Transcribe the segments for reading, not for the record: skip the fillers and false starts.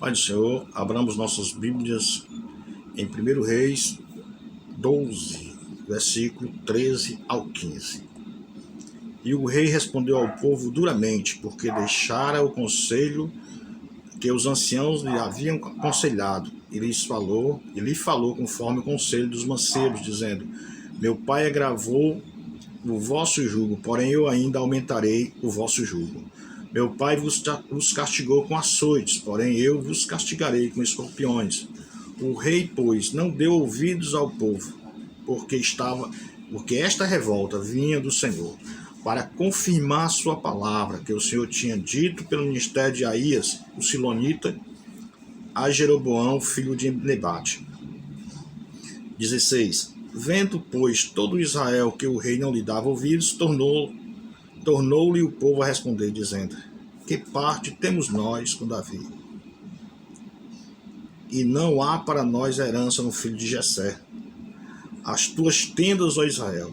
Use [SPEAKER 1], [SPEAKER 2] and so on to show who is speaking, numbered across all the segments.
[SPEAKER 1] Pai do Senhor, abramos nossas Bíblias em 1 Reis 12, versículo 13 ao 15. E o rei respondeu ao povo duramente, porque deixara o conselho que os anciãos lhe haviam aconselhado, e lhe falou conforme o conselho dos mancebos, dizendo: Meu pai agravou o vosso jugo, porém eu ainda aumentarei o vosso jugo. Meu pai vos castigou com açoites, porém eu vos castigarei com escorpiões. O rei, pois, não deu ouvidos ao povo, porque esta revolta vinha do Senhor, para confirmar sua palavra, que o Senhor tinha dito pelo ministério de Aías, o silonita, a Jeroboão, filho de Nebate. 16. Vendo, pois, todo Israel que o rei não lhe dava ouvidos, tornou-lhe o povo a responder, dizendo: Que parte temos nós com Davi? E não há para nós herança no filho de Jessé. As tuas tendas, ó Israel,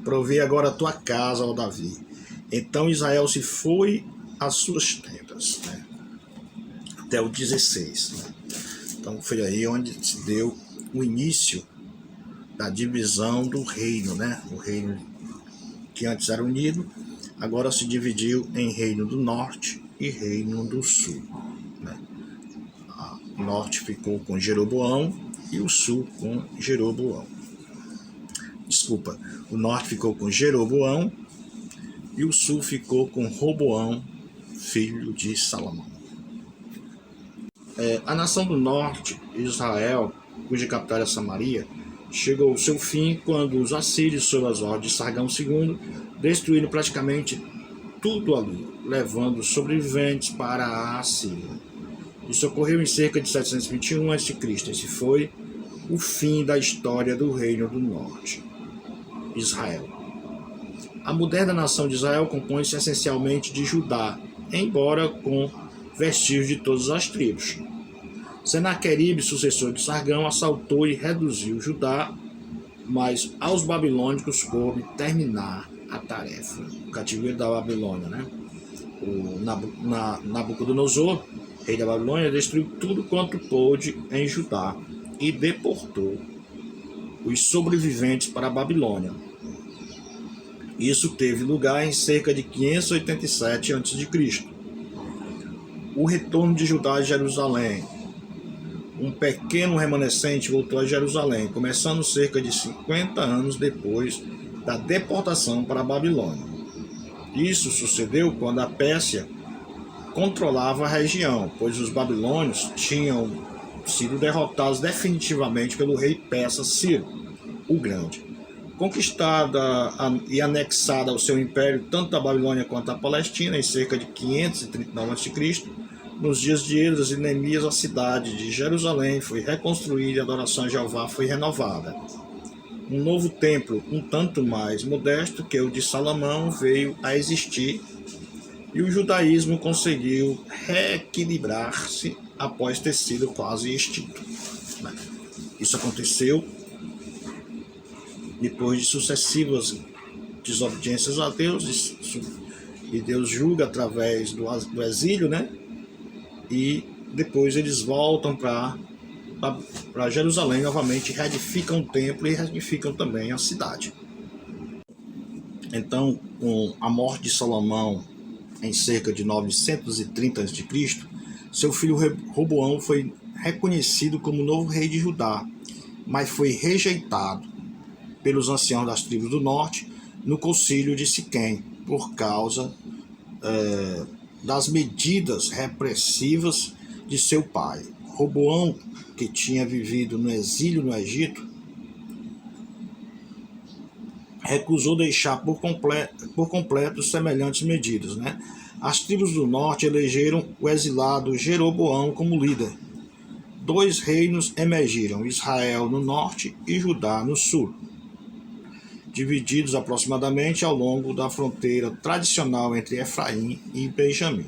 [SPEAKER 1] provê agora a tua casa, ó Davi. Então Israel se foi às suas tendas, né? Até o 16. Né? Então foi aí onde se deu o início da divisão do reino, né? O reino que antes era unido, agora se dividiu em reino do norte e reino do sul. Né? O norte ficou com Jeroboão e o sul com Jeroboão. Desculpa, o norte ficou com Jeroboão e o sul ficou com Roboão, filho de Salomão. A nação do norte, Israel, cuja capital era Samaria, chegou ao seu fim quando os assírios, sob as ordens de Sargão II, destruíram praticamente tudo ali, levando sobreviventes para a Assíria. Isso ocorreu em cerca de 721 a.C. Esse foi o fim da história do Reino do Norte, Israel. A moderna nação de Israel compõe-se essencialmente de Judá, embora com vestígios de todas as tribos. Senaqueribe, sucessor de Sargão, assaltou e reduziu Judá, mas aos babilônicos coube terminar a tarefa. O cativeiro da Babilônia, né? O Nabucodonosor, rei da Babilônia, destruiu tudo quanto pôde em Judá e deportou os sobreviventes para a Babilônia. Isso teve lugar em cerca de 587 a.C. O retorno de Judá a Jerusalém. Um pequeno remanescente voltou a Jerusalém, começando cerca de 50 anos depois da deportação para a Babilônia. Isso sucedeu quando a Pérsia controlava a região, pois os babilônios tinham sido derrotados definitivamente pelo rei persa Ciro, o Grande. Conquistada e anexada ao seu império tanto a Babilônia quanto a Palestina em cerca de 539 a.C., nos dias de Esdras e Neemias, a cidade de Jerusalém foi reconstruída e a adoração a Jeová foi renovada. Um novo templo, um tanto mais modesto que o de Salomão, veio a existir e o judaísmo conseguiu reequilibrar-se após ter sido quase extinto. Isso aconteceu depois de sucessivas desobediências a Deus, e Deus julga através do exílio, né? E depois eles voltam para Jerusalém novamente, reedificam o templo e reedificam também a cidade. Então, com a morte de Salomão em cerca de 930 a.C., seu filho Roboão foi reconhecido como novo rei de Judá, mas foi rejeitado pelos anciãos das tribos do norte no concílio de Siquém, por causa das medidas repressivas de seu pai. Roboão, que tinha vivido no exílio no Egito, recusou deixar por completo semelhantes medidas. Né? As tribos do norte elegeram o exilado Jeroboão como líder. Dois reinos emergiram, Israel no norte e Judá no sul, divididos aproximadamente ao longo da fronteira tradicional entre Efraim e Benjamim.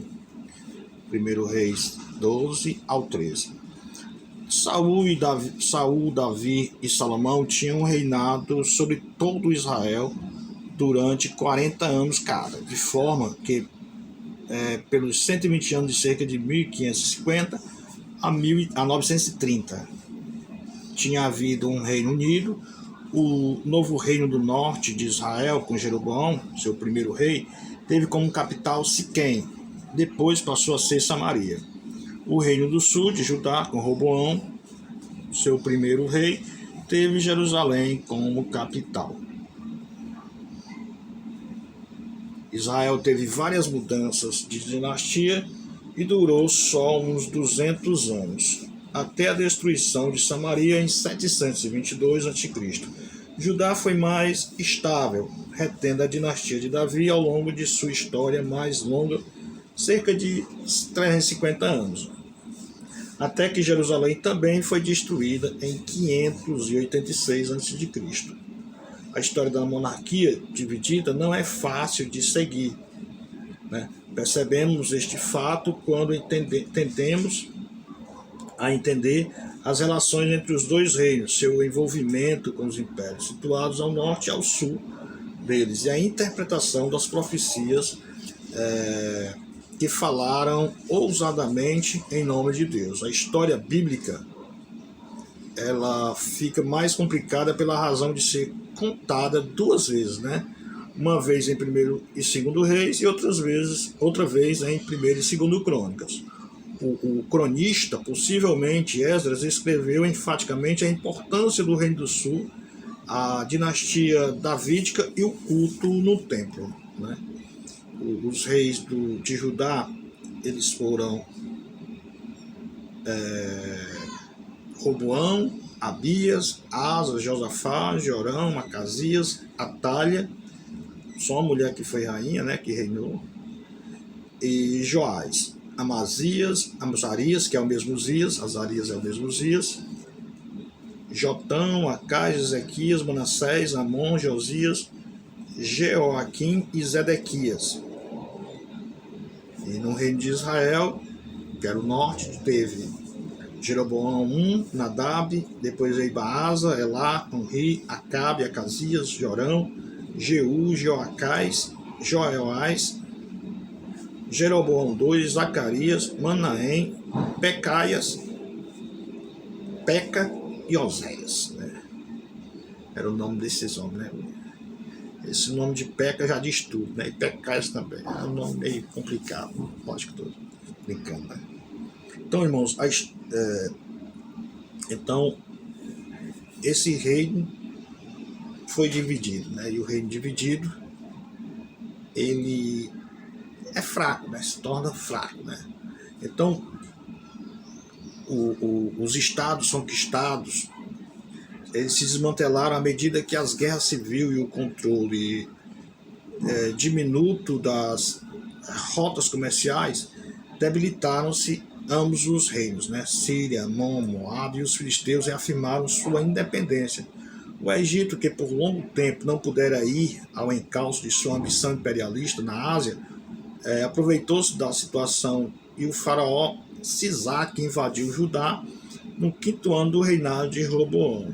[SPEAKER 1] 1 Reis 12 ao 13. Saul, Davi e Salomão tinham reinado sobre todo Israel durante 40 anos cada, de forma que pelos 120 anos de cerca de 1550 a 930. Tinha havido um Reino Unido, o novo reino do norte de Israel, com Jeroboão, seu primeiro rei, teve como capital Siquém, depois passou a ser Samaria. O reino do sul de Judá, com Roboão, seu primeiro rei, teve Jerusalém como capital. Israel teve várias mudanças de dinastia e durou só uns 200 anos, até a destruição de Samaria em 722 a.C. Judá foi mais estável, retendo a dinastia de Davi ao longo de sua história mais longa, cerca de 350 anos, até que Jerusalém também foi destruída em 586 a.C. A história da monarquia dividida não é fácil de seguir, né? Percebemos este fato quando tendemos a entender as relações entre os dois reinos, seu envolvimento com os impérios situados ao norte e ao sul deles, e a interpretação das profecias que falaram ousadamente em nome de Deus. A história bíblica ela fica mais complicada pela razão de ser contada duas vezes, né? Uma vez em 1º e 2º Reis e outra vez em 1º e 2º Crônicas. O cronista, possivelmente Esdras, escreveu enfaticamente a importância do Reino do Sul, a dinastia davídica e o culto no templo, né? Os reis de Judá, eles foram Roboão, Abias, Asa, Josafá, Jorão, Macasias, Atalha, só uma mulher que foi rainha, né, que reinou, e Joás, Amazias, Azarias, que é o mesmo Zias, Azarias é o mesmo Zias, Jotão, Acais, Ezequias, Manassés, Amon, Josias, Jeoaquim e Zedequias. E no reino de Israel, que era o norte, teve Jeroboão I, Nadab, depois veio Baasa, Elá, Onri, Acabe, Acasias, Jorão, Jeú, Joacás, Joelás, Jeroboão II, Zacarias, Manaém, Pecaias, Peca e Oséias, né? Era o nome desses homens, né? Esse nome de Peca já diz tudo, né? E Pecaias também. É um nome meio complicado, lógico que estou brincando, né? Então, irmãos, então esse reino foi dividido, né? E o reino dividido, ele é fraco, né? Se torna fraco, né? Então, os estados conquistados, eles se desmantelaram à medida que as guerras civis e o controle diminuto das rotas comerciais debilitaram-se ambos os reinos, né? Síria, Amon, Moab e os filisteus reafirmaram sua independência. O Egito, que por longo tempo não pudera ir ao encalço de sua ambição imperialista na Ásia, aproveitou-se da situação e o faraó Sisaque invadiu Judá no 5º ano do reinado de Roboão.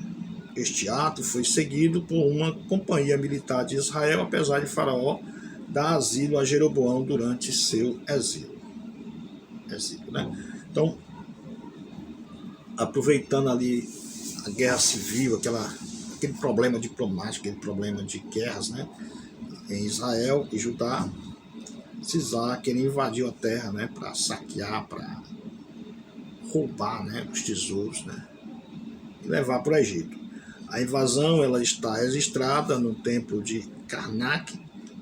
[SPEAKER 1] Este ato foi seguido por uma companhia militar de Israel, apesar de Faraó dar asilo a Jeroboão durante seu exílio, né? Então, aproveitando ali a guerra civil, aquele problema diplomático, aquele problema de guerras, né, em Israel e Judá, Sisaque invadiu a terra, né, para saquear, para roubar, né, os tesouros, né, e levar para o Egito. A invasão ela está registrada no templo de Karnak,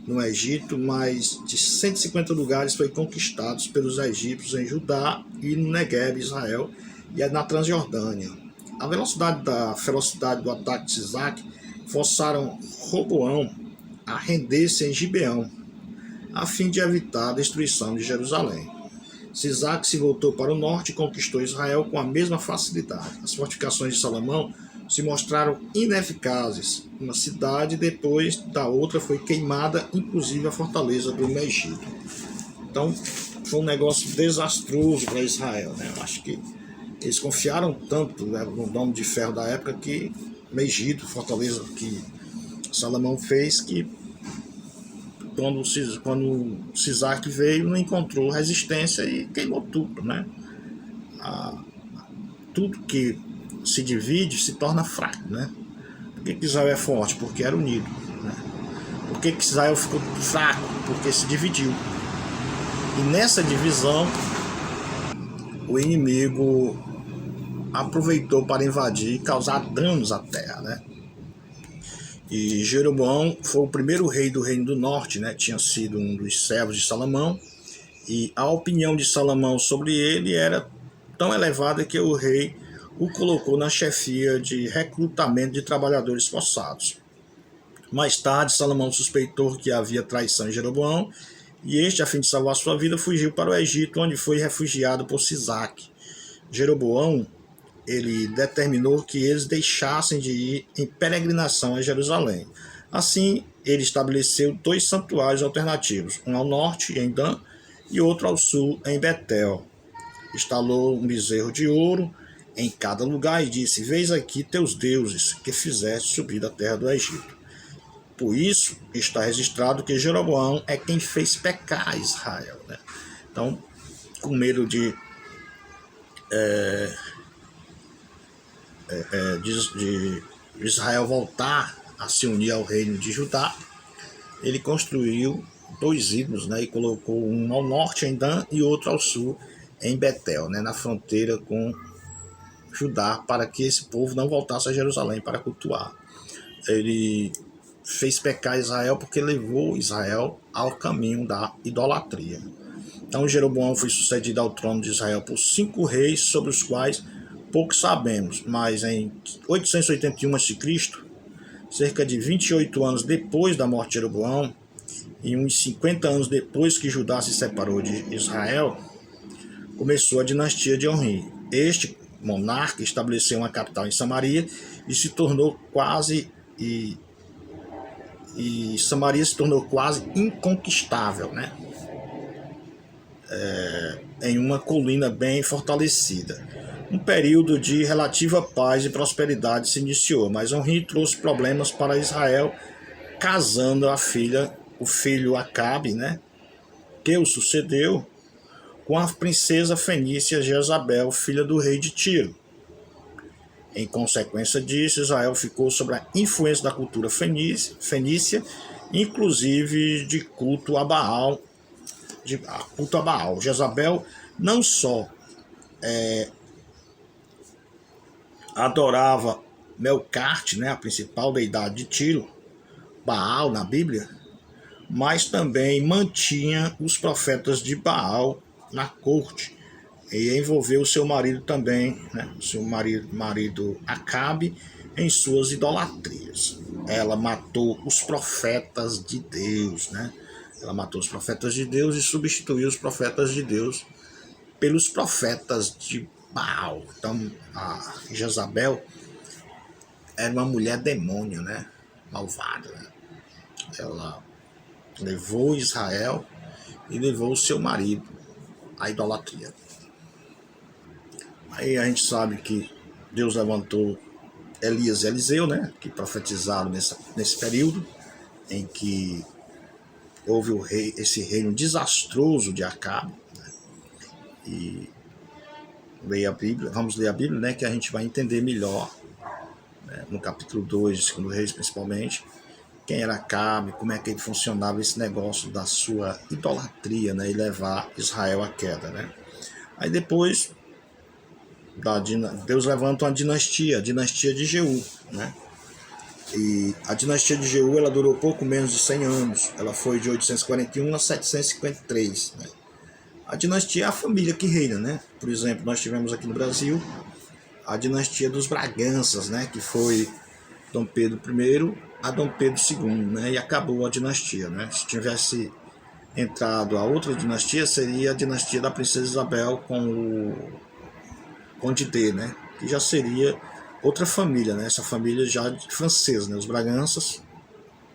[SPEAKER 1] no Egito, mas de 150 lugares foi conquistados pelos egípcios em Judá e no Negueb, Israel, e na Transjordânia. A ferocidade do ataque de Sisaque forçaram Roboão a render-se em Gibeão, a fim de evitar a destruição de Jerusalém. Sisaque se voltou para o norte e conquistou Israel com a mesma facilidade. As fortificações de Salomão se mostraram ineficazes. Uma cidade depois da outra foi queimada, inclusive a fortaleza do Megiddo. Então, foi um negócio desastroso para Israel, né? Eu acho que eles confiaram tanto, né, no Dom de Ferro da época, que Megiddo, fortaleza que Salomão fez, que quando Sisaque veio, não encontrou resistência e queimou tudo, né? tudo que se divide se torna fraco, né? Por que Israel é forte? Porque era unido, né? Por que Israel ficou fraco? Porque se dividiu. E nessa divisão, o inimigo aproveitou para invadir e causar danos à terra, né? E Jeroboão foi o primeiro rei do Reino do Norte, né? Tinha sido um dos servos de Salomão, e a opinião de Salomão sobre ele era tão elevada que o rei o colocou na chefia de recrutamento de trabalhadores forçados. Mais tarde, Salomão suspeitou que havia traição em Jeroboão, e este, a fim de salvar sua vida, fugiu para o Egito, onde foi refugiado por Sisaque. Jeroboão, ele determinou que eles deixassem de ir em peregrinação a Jerusalém. Assim, ele estabeleceu 2 santuários alternativos, um ao norte, em Dan, e outro ao sul, em Betel. Instalou um bezerro de ouro em cada lugar e disse: Veis aqui teus deuses, que fizeste subir da terra do Egito. Por isso, está registrado que Jeroboão é quem fez pecar Israel, né? Então, com medo de Israel voltar a se unir ao reino de Judá, ele construiu 2 ídolos, né, e colocou um ao norte, em Dan, e outro ao sul, em Betel, né, na fronteira com Judá, para que esse povo não voltasse a Jerusalém para cultuar. Ele fez pecar Israel porque levou Israel ao caminho da idolatria. Então Jeroboão foi sucedido ao trono de Israel por 5 reis, sobre os quais pouco sabemos, mas em 881 a.C., cerca de 28 anos depois da morte de Jeroboão, e uns 50 anos depois que Judá se separou de Israel, começou a dinastia de Onri. Este monarca estabeleceu uma capital em Samaria e se tornou quase Samaria se tornou quase inconquistável, né? Em uma colina bem fortalecida. Um período de relativa paz e prosperidade se iniciou, mas Onri trouxe problemas para Israel, casando o filho Acabe, né, que o sucedeu, com a princesa fenícia Jezabel, filha do rei de Tiro. Em consequência disso, Israel ficou sob a influência da cultura fenícia, inclusive de culto a Baal. Jezabel não só adorava Melcarte, né, a principal deidade de Tiro, Baal na Bíblia, mas também mantinha os profetas de Baal na corte, e envolveu o seu marido também, né, seu marido Acabe, em suas idolatrias. Ela matou os profetas de Deus, né? Ela matou os profetas de Deus e substituiu os profetas de Deus pelos profetas de Baal. Então, a Jezabel era uma mulher demônio, né? Malvada, né? Ela levou Israel e levou o seu marido à idolatria. Aí a gente sabe que Deus levantou Elias e Eliseu, né, que profetizaram nesse período em que houve esse reino desastroso de Acabe, né? E vamos ler a Bíblia, né, que a gente vai entender melhor, né, no capítulo 2 de 2 Reis principalmente, quem era Acabe, como é que ele funcionava esse negócio da sua idolatria, né, e levar Israel à queda, né. Aí depois Deus levanta uma dinastia, a dinastia de Jeú, né? E a dinastia de Jeú, ela durou pouco menos de 100 anos. Ela foi de 841 a 753, né? A dinastia é a família que reina, né? Por exemplo, nós tivemos aqui no Brasil a dinastia dos Braganças, né? Que foi Dom Pedro I a Dom Pedro II, né? E acabou a dinastia, né? Se tivesse entrado a outra dinastia, seria a dinastia da princesa Isabel com o Conde D, né, que já seria outra família, né, essa família já francesa, né, os Braganças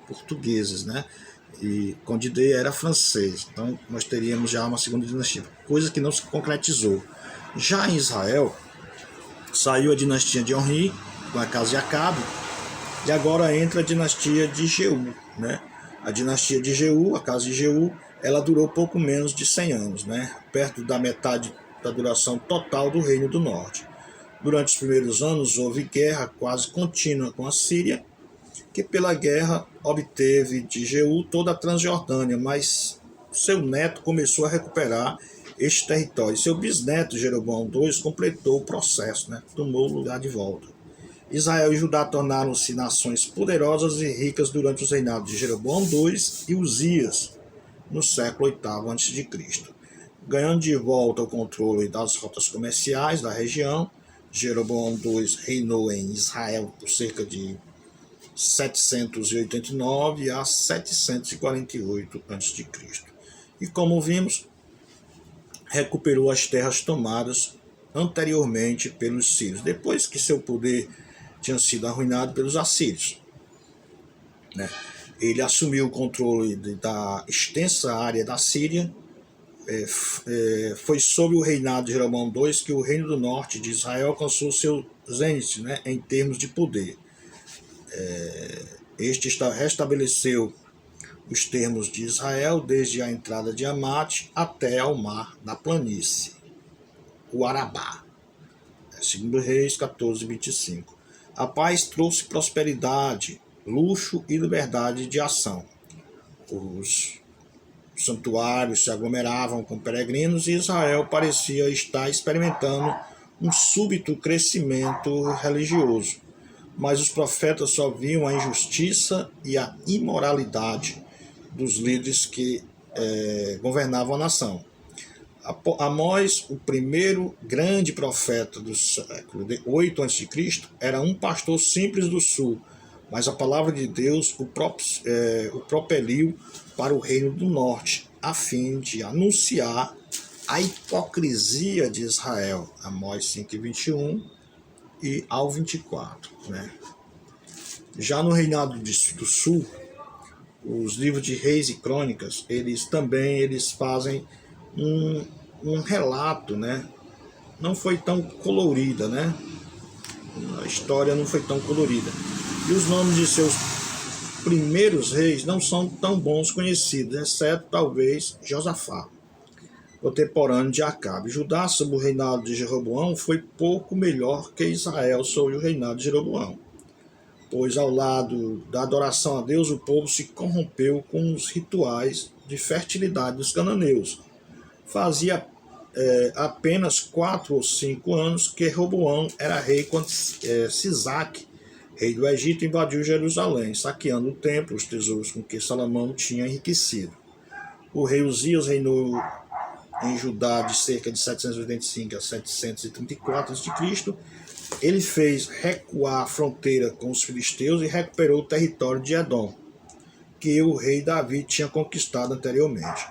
[SPEAKER 1] portugueses, né, e Conde D era francês, então nós teríamos já uma segunda dinastia, coisa que não se concretizou. Já em Israel, saiu a dinastia de Onri, com a casa de Acabe, e agora entra a dinastia de Jeú, né, a dinastia de Jeú, a casa de Jeú, ela durou pouco menos de 100 anos, né, perto da metade da duração total do Reino do Norte. Durante os primeiros anos houve guerra quase contínua com a Síria, que pela guerra obteve de Jeú toda a Transjordânia, mas seu neto começou a recuperar este território. Seu bisneto, Jeroboão II, completou o processo, né? Tomou o lugar de volta. Israel e Judá tornaram-se nações poderosas e ricas durante os reinados de Jeroboão II e Uzias, no século VIII a.C. Ganhando de volta o controle das rotas comerciais da região, Jeroboão II reinou em Israel por cerca de 789 a 748 a.C. E como vimos, recuperou as terras tomadas anteriormente pelos sírios, depois que seu poder tinha sido arruinado pelos assírios, né? Ele assumiu o controle da extensa área da Síria. Foi sob o reinado de Jeroboão II que o reino do norte de Israel alcançou seu zênite, né, em termos de poder. Este restabeleceu os termos de Israel desde a entrada de Amate até ao mar da planície, o Arabá. 2 Reis 14:25. A paz trouxe prosperidade, luxo e liberdade de ação. Os santuários se aglomeravam com peregrinos e Israel parecia estar experimentando um súbito crescimento religioso. Mas os profetas só viam a injustiça e a imoralidade dos líderes que governavam a nação. Amós, o primeiro grande profeta do século VIII a.C., era um pastor simples do sul, mas a palavra de Deus o propeliu para o reino do norte, a fim de anunciar a hipocrisia de Israel. Amós 5:21 e ao 24. Né? Já no reinado do sul, os livros de Reis e Crônicas, eles fazem um relato, né? Não foi tão colorida, né? A história não foi tão colorida. E os nomes de seus primeiros reis não são tão bons conhecidos, exceto talvez Josafá, contemporâneo de Acabe. Judá, sob o reinado de Jeroboão, foi pouco melhor que Israel sob o reinado de Jeroboão, pois ao lado da adoração a Deus, o povo se corrompeu com os rituais de fertilidade dos cananeus. Fazia apenas 4 ou 5 anos que Roboão era rei quando Sisaque, rei do Egito, invadiu Jerusalém, saqueando o templo, os tesouros com que Salomão tinha enriquecido. O rei Uzias reinou em Judá de cerca de 785 a 734 a.C. Ele fez recuar a fronteira com os filisteus e recuperou o território de Edom, que o rei Davi tinha conquistado anteriormente.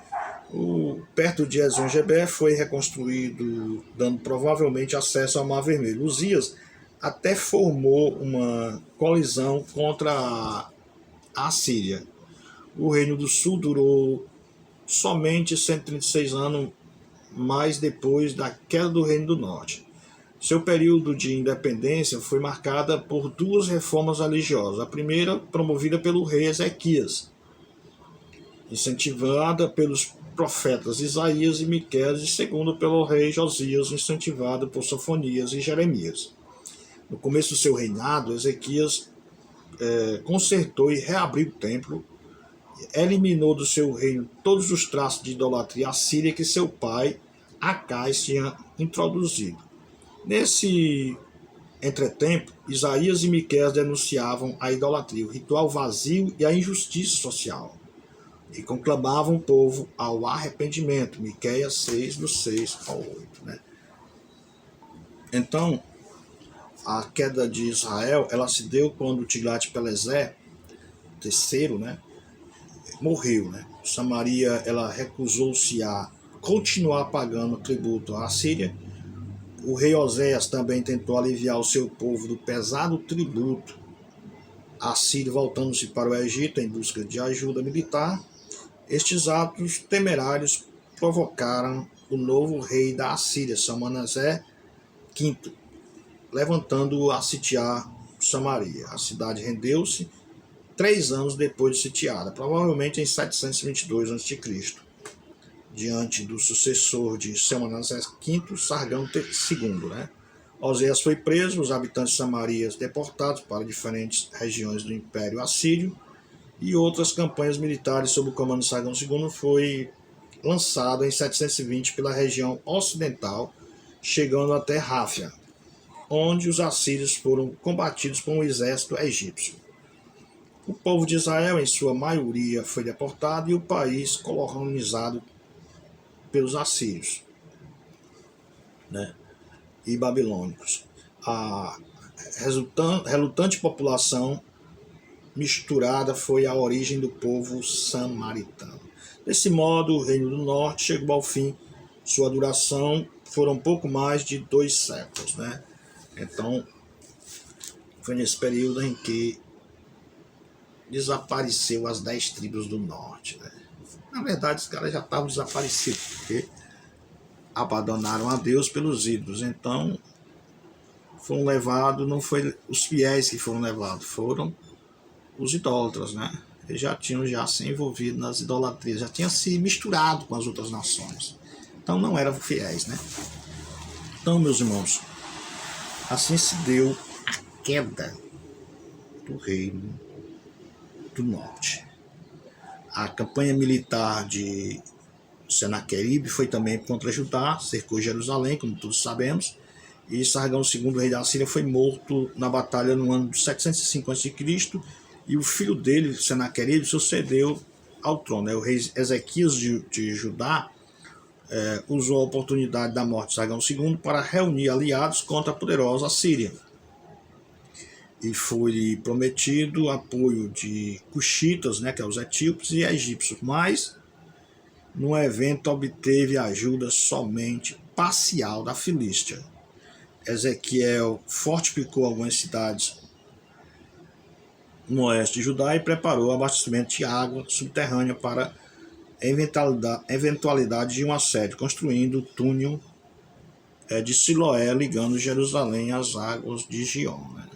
[SPEAKER 1] Perto de Ezion-Geber foi reconstruído, dando provavelmente acesso ao Mar Vermelho. Uzias até formou uma coalizão contra a Síria. O Reino do Sul durou somente 136 anos, mais depois da queda do Reino do Norte. Seu período de independência foi marcada por 2 reformas religiosas. A primeira, promovida pelo rei Ezequias, incentivada pelos profetas Isaías e Miqueias, e segundo pelo rei Josias, incentivado por Sofonias e Jeremias. No começo do seu reinado, Ezequias consertou e reabriu o templo, eliminou do seu reino todos os traços de idolatria assíria que seu pai Acais tinha introduzido. Nesse entretempo, Isaías e Miqueias denunciavam a idolatria, o ritual vazio e a injustiça social, e conclamavam o povo ao arrependimento. Miqueias 6, do 6 ao 8. Né? Então, a queda de Israel, ela se deu quando Tiglat-Pileser III, né, morreu. Né? Samaria, ela recusou-se a continuar pagando tributo à Síria. O rei Oséias também tentou aliviar o seu povo do pesado tributo à Síria, voltando-se para o Egito em busca de ajuda militar. Estes atos temerários provocaram o novo rei da Assíria, Salmanasé V, levantando-o a sitiar Samaria. A cidade rendeu-se 3 anos depois de sitiada, provavelmente em 722 a.C., diante do sucessor de Salmanasé V, Sargão II. Né? Oséias foi preso, os habitantes de Samaria deportados para diferentes regiões do Império Assírio, e outras campanhas militares sob o comando de Sargão II foi lançado em 720 pela região ocidental, chegando até Ráfia, onde os assírios foram combatidos por um exército egípcio. O povo de Israel, em sua maioria, foi deportado e o país colonizado pelos assírios, né, e babilônicos. A relutante população misturada foi a origem do povo samaritano. Desse modo, o Reino do Norte chegou ao fim. Sua duração foram pouco mais de 2 séculos, né? Então, foi nesse período em que desapareceu as 10 tribos do norte, né? Na verdade, os caras já estavam desaparecidos, porque abandonaram a Deus pelos ídolos. Então, foram levados, não foi os fiéis que foram levados, foram os idólatras, né? Eles já tinham se envolvido nas idolatrias, já tinham se misturado com as outras nações. Então, não eram fiéis, né? Então, meus irmãos, assim se deu a queda do reino do norte. A campanha militar de Senaqueribe foi também contra Judá, cercou Jerusalém, como todos sabemos, e Sargão II, rei da Síria, foi morto na batalha no ano de 705 a.C., e o filho dele, Senaqueribe, sucedeu ao trono. O rei Ezequias de Judá usou a oportunidade da morte de Sargão II para reunir aliados contra a poderosa Síria. E foi prometido apoio de cuxitas, né, que é os etíopes, e egípcios, mas no evento obteve ajuda somente parcial da Filístia. Ezequiel fortificou algumas cidades no oeste de Judá e preparou abastecimento de água subterrânea para a eventualidade de um assédio, construindo o túnel de Siloé, ligando Jerusalém às águas de Gion, né?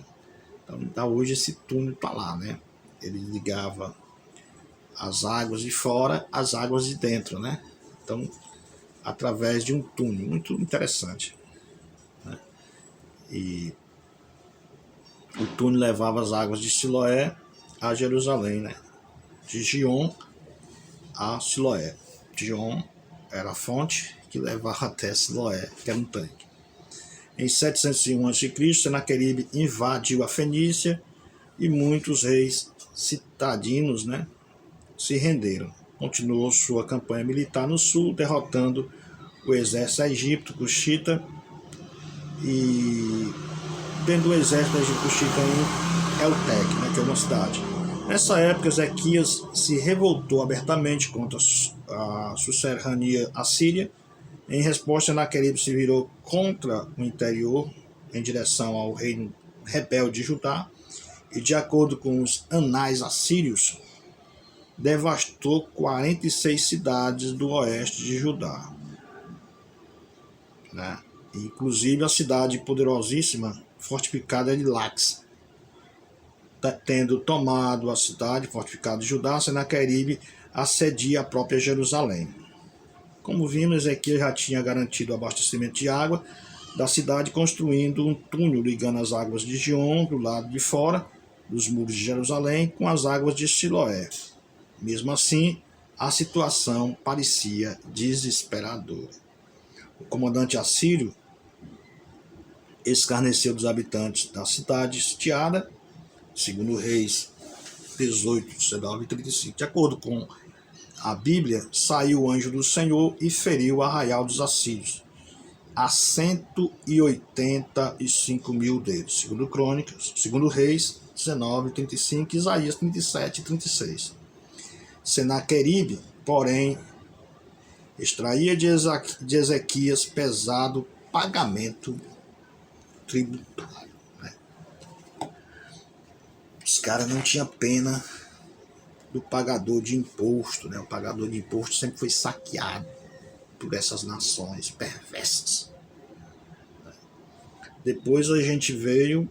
[SPEAKER 1] Então, hoje esse túnel está lá, né? Ele ligava as águas de fora às águas de dentro, né? Então, através de um túnel, muito interessante, né? E o túnel levava as águas de Siloé a Jerusalém, né? De Gion a Siloé. Gion era a fonte que levava até Siloé, que era um tanque. Em 701 a.C., Senaqueribe invadiu a Fenícia e muitos reis citadinos, né, se renderam. Continuou sua campanha militar no sul, derrotando o exército egípcio cuxita e tendo o exército egípcio cuxita em Eltec, né, que é uma cidade. Nessa época, Ezequias se revoltou abertamente contra a suzerania assíria. Em resposta, Senaqueribe se virou contra o interior, em direção ao reino rebelde de Judá, e, de acordo com os anais assírios, devastou 46 cidades do oeste de Judá, né? Inclusive a cidade poderosíssima, fortificada de Lax. Tendo tomado a cidade fortificada de Judá, Senaqueribe assedia a própria Jerusalém. Como vimos, Ezequiel já tinha garantido o abastecimento de água da cidade, construindo um túnel ligando as águas de Gion, do lado de fora dos muros de Jerusalém, com as águas de Siloé. Mesmo assim, a situação parecia desesperadora. O comandante assírio escarneceu dos habitantes da cidade sitiada, segundo Reis 18, 19 e 35. De acordo com a Bíblia, saiu o anjo do Senhor e feriu o arraial dos assírios, a 185 mil deles, segundo Crônicas, segundo Reis 19, 35, Isaías 37 e 36. Senaqueribe, porém, extraía de Ezequias pesado pagamento tributário, né? Os caras não tinham pena do pagador de imposto, né? O pagador de imposto sempre foi saqueado por essas nações perversas. Depois a gente vem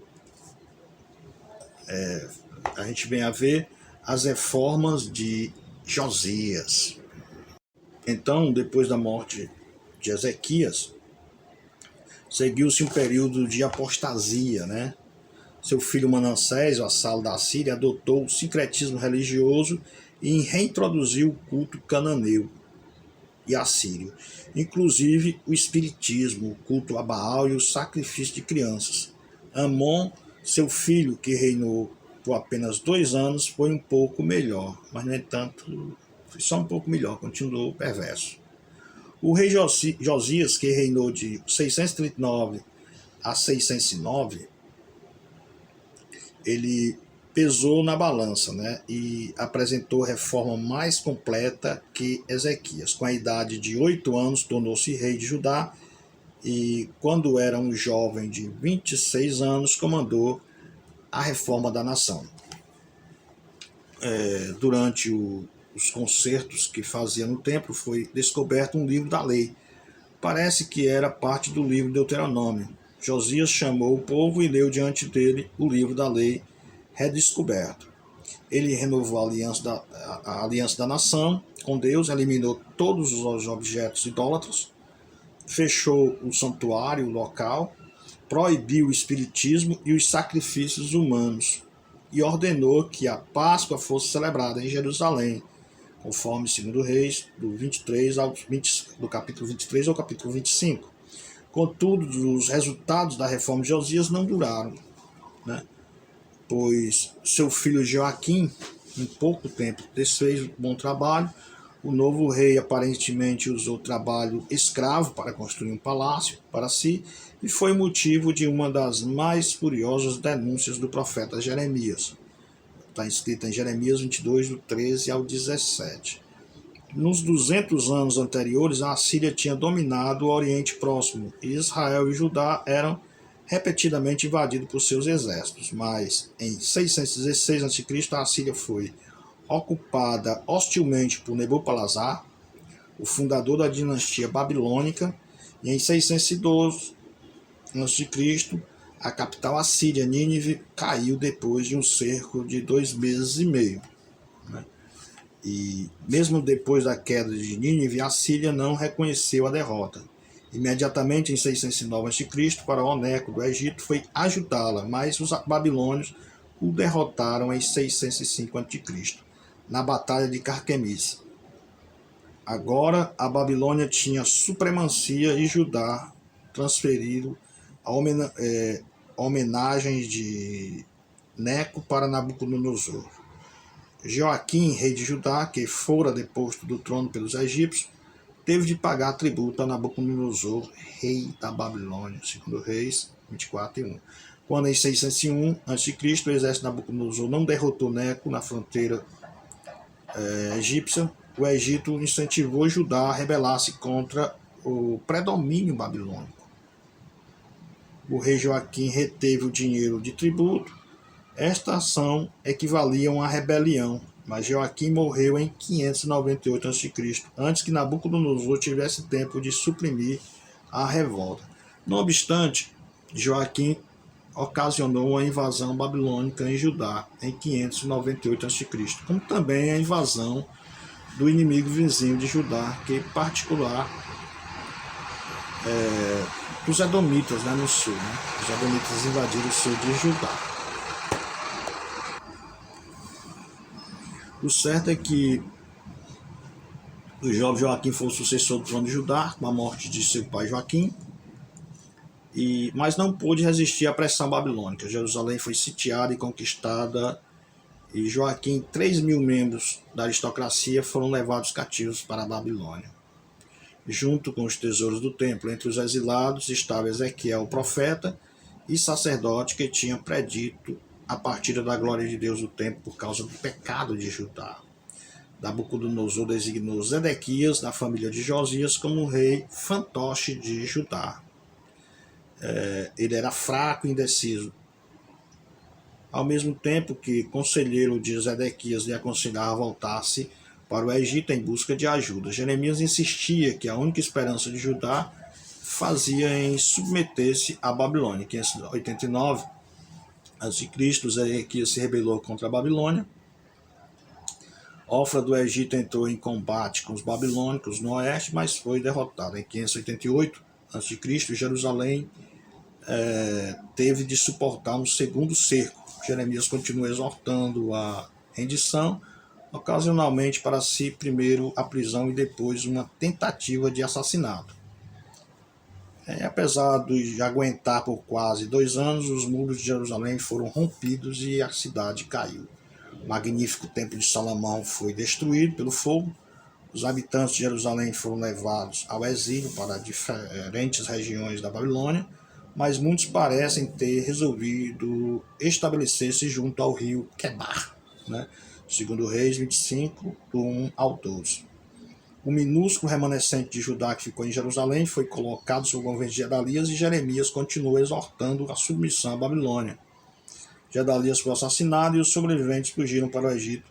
[SPEAKER 1] a ver as reformas de Josias. Então, depois da morte de Ezequias, Seguiu-se um período de apostasia, né? Seu filho Manassés, vassalo da Síria, adotou o sincretismo religioso e reintroduziu o culto cananeu e assírio, inclusive o espiritismo, o culto a Baal e o sacrifício de crianças. Amon, seu filho, que reinou por apenas 2 anos, foi um pouco melhor, mas, no entanto, foi só um pouco melhor, continuou perverso. O rei Josias, que reinou de 639 a 609, ele pesou na balança, né, e apresentou reforma mais completa que Ezequias. Com a idade de 8 anos, tornou-se rei de Judá e, quando era um jovem de 26 anos, comandou a reforma da nação. Durante os concertos que fazia no templo, foi descoberto um livro da lei. Parece que era parte do livro de Deuteronômio. Josias chamou o povo e leu diante dele o livro da lei redescoberto. Ele renovou a aliança da nação com Deus, eliminou todos os objetos idólatras, fechou o santuário local, proibiu o espiritismo e os sacrifícios humanos e ordenou que a Páscoa fosse celebrada em Jerusalém, conforme 2 Reis, do capítulo 23 ao capítulo 25. Contudo, os resultados da reforma de Josias não duraram, né? Pois seu filho Joaquim, em pouco tempo, desfez um bom trabalho. O novo rei aparentemente usou trabalho escravo para construir um palácio para si e foi motivo de uma das mais furiosas denúncias do profeta Jeremias. Está escrito em Jeremias 22, do 13 ao 17. Nos 200 anos anteriores, a Assíria tinha dominado o Oriente Próximo e Israel e Judá eram repetidamente invadidos por seus exércitos, mas em 616 a.C. a Assíria foi ocupada hostilmente por Nabopolassar, o fundador da dinastia babilônica, e em 612 a.C. a capital assíria, Nínive, caiu depois de um cerco de 2 meses e meio. E mesmo depois da queda de Nínive, a Síria não reconheceu a derrota. Imediatamente em 609 a.C., faraó Neco do Egito foi ajudá-la, mas os babilônios o derrotaram em 605 a.C., na Batalha de Carquemis. Agora a Babilônia tinha supremacia e Judá transferido a homenagens de Neco para Nabucodonosor. Joaquim, rei de Judá, que fora deposto do trono pelos egípcios, teve de pagar tributo a Nabucodonosor, rei da Babilônia, 2 Reis 24:1. Quando em 601 a.C. o exército de Nabucodonosor não derrotou Neco na fronteira egípcia, o Egito incentivou Judá a rebelar-se contra o predomínio babilônico. O rei Joaquim reteve o dinheiro de tributo. Esta ação equivalia a uma rebelião, mas Joaquim morreu em 598 a.C., antes que Nabucodonosor tivesse tempo de suprimir a revolta. Não obstante, Joaquim ocasionou a invasão babilônica em Judá em 598 a.C., como também a invasão do inimigo vizinho de Judá, que em particular dos Edomitas, né, no sul. Né? Os Edomitas invadiram o sul de Judá. O certo é que o jovem Joaquim foi o sucessor do trono de Judá, com a morte de seu pai Joaquim, mas não pôde resistir à pressão babilônica. Jerusalém foi sitiada e conquistada, e Joaquim, 3.000 membros da aristocracia foram levados cativos para a Babilônia. Junto com os tesouros do templo, entre os exilados estava Ezequiel, o profeta e sacerdote, que tinha predito a partida da glória de Deus do templo por causa do pecado de Judá. Nabucodonosor designou Zedequias, da família de Josias, como rei fantoche de Judá. Ele era fraco e indeciso. Ao mesmo tempo que conselheiro de Zedequias lhe aconselhava voltar-se para o Egito em busca de ajuda, Jeremias insistia que a única esperança de Judá fazia em submeter-se à Babilônia. Em 589 a.C., Zedequias se rebelou contra a Babilônia. Ofra do Egito entrou em combate com os babilônicos no oeste, mas foi derrotado. Em 588 a.C., Jerusalém teve de suportar um segundo cerco. Jeremias continua exortando a rendição, ocasionalmente para si primeiro a prisão e depois uma tentativa de assassinato. Apesar de aguentar por quase 2 anos, os muros de Jerusalém foram rompidos e a cidade caiu. O magnífico templo de Salomão foi destruído pelo fogo. Os habitantes de Jerusalém foram levados ao exílio para diferentes regiões da Babilônia, mas muitos parecem ter resolvido estabelecer-se junto ao rio Quebar, né? Segundo Reis 25, do 1 ao 12. O minúsculo remanescente de Judá que ficou em Jerusalém foi colocado sob o governo de Gedalias e Jeremias continuou exortando a submissão à Babilônia. Gedalias foi assassinado e os sobreviventes fugiram para o Egito,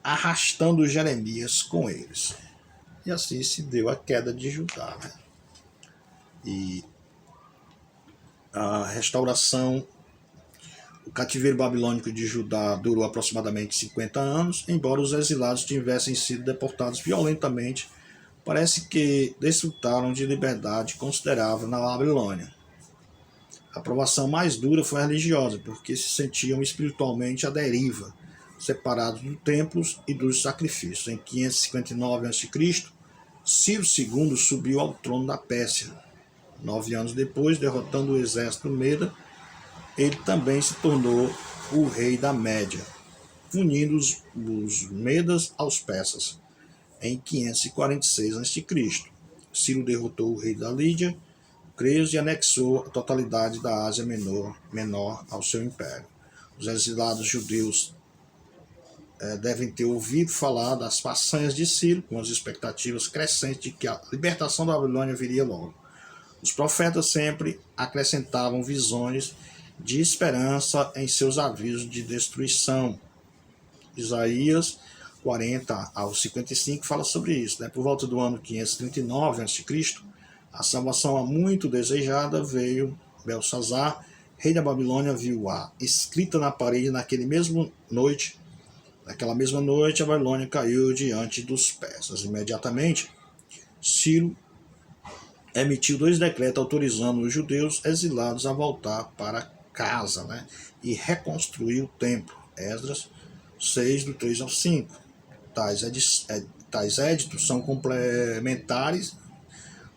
[SPEAKER 1] arrastando Jeremias com eles. E assim se deu a queda de Judá, né? E a restauração, o cativeiro babilônico de Judá durou aproximadamente 50 anos, embora os exilados tivessem sido deportados violentamente, parece que desfrutaram de liberdade considerável na Babilônia. A provação mais dura foi a religiosa, porque se sentiam espiritualmente à deriva, separados dos templos e dos sacrifícios. Em 559 a.C., Ciro II subiu ao trono da Pérsia. 9 anos depois, derrotando o exército Meda, ele também se tornou o rei da Média, unindo os Medas aos persas. Em 546 a.C., Ciro derrotou o rei da Lídia, Creso, e anexou a totalidade da Ásia Menor ao seu império. Os exilados judeus devem ter ouvido falar das façanhas de Ciro, com as expectativas crescentes de que a libertação da Babilônia viria logo. Os profetas sempre acrescentavam visões de esperança em seus avisos de destruição. Isaías 40 ao 55 fala sobre isso. Por volta do ano 539 a.C., a salvação há muito desejada veio. Belsazar, rei da Babilônia, viu-a escrita na parede naquela mesma noite, a Babilônia caiu diante dos persas. Imediatamente, Ciro emitiu 2 decretos autorizando os judeus exilados a voltar para casa, né? E reconstruir o templo. Esdras 6, do 3 ao 5. Tais éditos são complementares,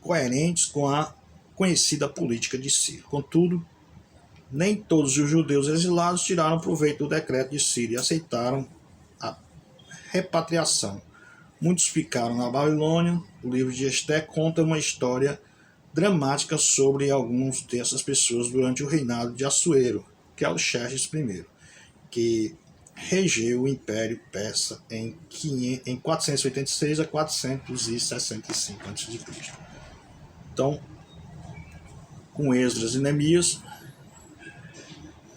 [SPEAKER 1] coerentes com a conhecida política de Ciro. Contudo, nem todos os judeus exilados tiraram proveito do decreto de Ciro e aceitaram a repatriação. Muitos ficaram na Babilônia. O livro de Esté conta uma história dramática sobre algumas dessas pessoas durante o reinado de Assuero, que é o Xerxes I, que regeu o Império Persa em 486 a 465 a.C. Então, com Esdras e Neemias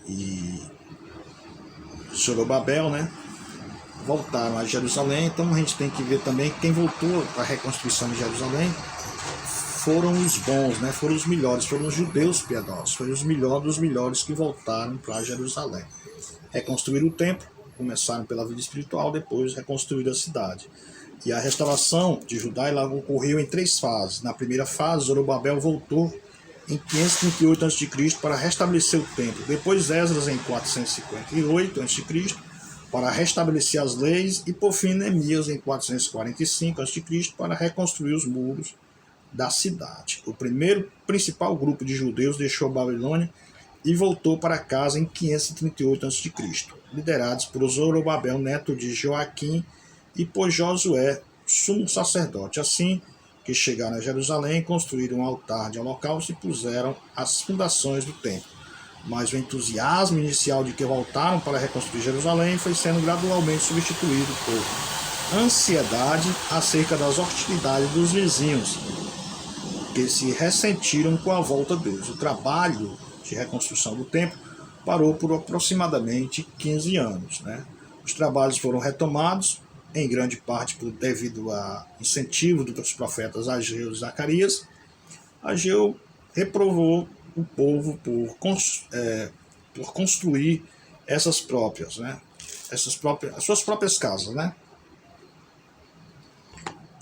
[SPEAKER 1] e Zorobabel, né, voltaram a Jerusalém. Então a gente tem que ver também que quem voltou para a reconstrução de Jerusalém foram os bons, né, foram os melhores, foram os judeus piedosos, foram os melhores dos melhores que voltaram para Jerusalém. Reconstruíram o templo, começaram pela vida espiritual, depois reconstruíram a cidade. E a restauração de Judá ela ocorreu em 3 fases. Na primeira fase, Zorobabel voltou em 538 a.C. para restabelecer o templo. Depois Esdras em 458 a.C. para restabelecer as leis. E por fim Neemias em 445 a.C. para reconstruir os muros da cidade. O primeiro principal grupo de judeus deixou a Babilônia e voltou para casa em 538 a.C., liderados por Zorobabel, neto de Joaquim, e por Josué, sumo sacerdote. Assim que chegaram a Jerusalém, construíram um altar de holocausto e puseram as fundações do templo. Mas o entusiasmo inicial de que voltaram para reconstruir Jerusalém foi sendo gradualmente substituído por ansiedade acerca das hostilidades dos vizinhos, que se ressentiram com a volta deles. O trabalho de reconstrução do templo parou por aproximadamente 15 anos. Né? Os trabalhos foram retomados, em grande parte devido a incentivo dos profetas Ageu e Zacarias. Ageu reprovou o povo por construir essas próprias, né? As suas próprias casas, né?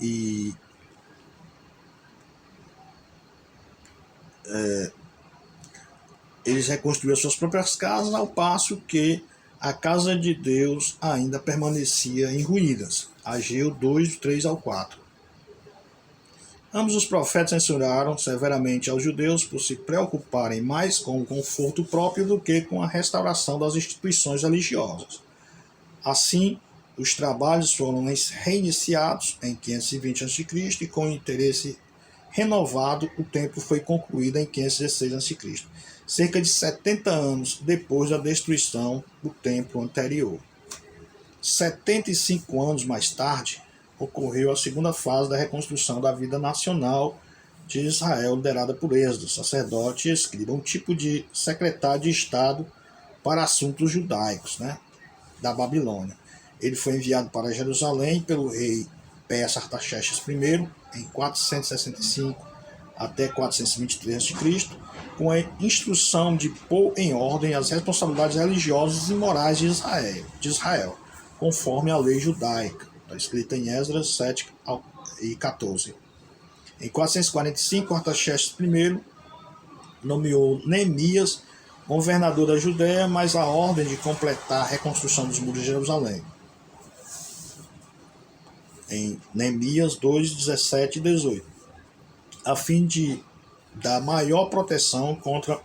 [SPEAKER 1] E Eles reconstruíram suas próprias casas, ao passo que a casa de Deus ainda permanecia em ruínas. Ageu 2, 3 ao 4. Ambos os profetas censuraram severamente aos judeus por se preocuparem mais com o conforto próprio do que com a restauração das instituições religiosas. Assim, os trabalhos foram reiniciados em 520 a.C. e com interesse renovado, o templo foi concluído em 516 a.C., cerca de 70 anos depois da destruição do templo anterior. 75 anos mais tarde, ocorreu a segunda fase da reconstrução da vida nacional de Israel, liderada por Êxodo, sacerdote e escriba, um tipo de secretário de Estado para assuntos judaicos, da Babilônia. Ele foi enviado para Jerusalém pelo rei persa Artaxerxes I, em 465 até 423 a.C., com a instrução de pôr em ordem as responsabilidades religiosas e morais de Israel, conforme a lei judaica, está escrita em Esdras 7 e 14. Em 445, Artaxerxes I nomeou Neemias governador da Judéia, mas a ordem de completar a reconstrução dos muros de Jerusalém. Em Neemias 2, 17 e 18, a fim de dar maior proteção contra,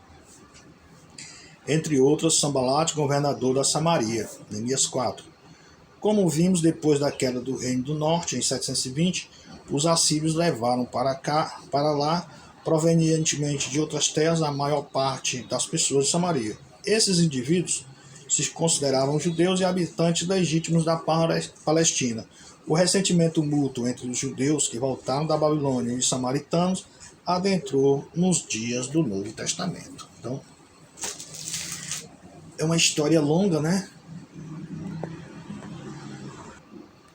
[SPEAKER 1] entre outras, Sambalate, governador da Samaria. Neemias 4. Como vimos, depois da queda do Reino do Norte, em 720, os assírios levaram para lá, provenientemente de outras terras, a maior parte das pessoas de Samaria. Esses indivíduos se consideravam judeus e habitantes legítimos da Palestina. O ressentimento mútuo entre os judeus que voltaram da Babilônia e os samaritanos adentrou nos dias do Novo Testamento. Então, é uma história longa,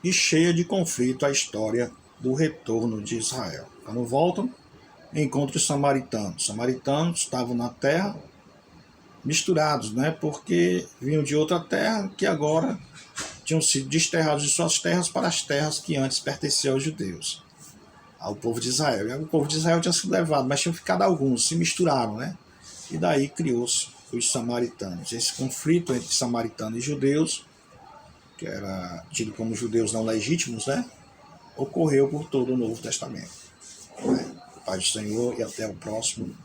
[SPEAKER 1] e cheia de conflito, a história do retorno de Israel. Quando voltam, encontram os samaritanos. Os samaritanos estavam na terra misturados, porque vinham de outra terra que agora tinham sido desterrados de suas terras para as terras que antes pertenciam aos judeus, ao povo de Israel. E o povo de Israel tinha sido levado, mas tinham ficado alguns, se misturaram, E daí criou-se os samaritanos. Esse conflito entre samaritanos e judeus, que era tido como judeus não legítimos, ocorreu por todo o Novo Testamento. Paz do Senhor e até o próximo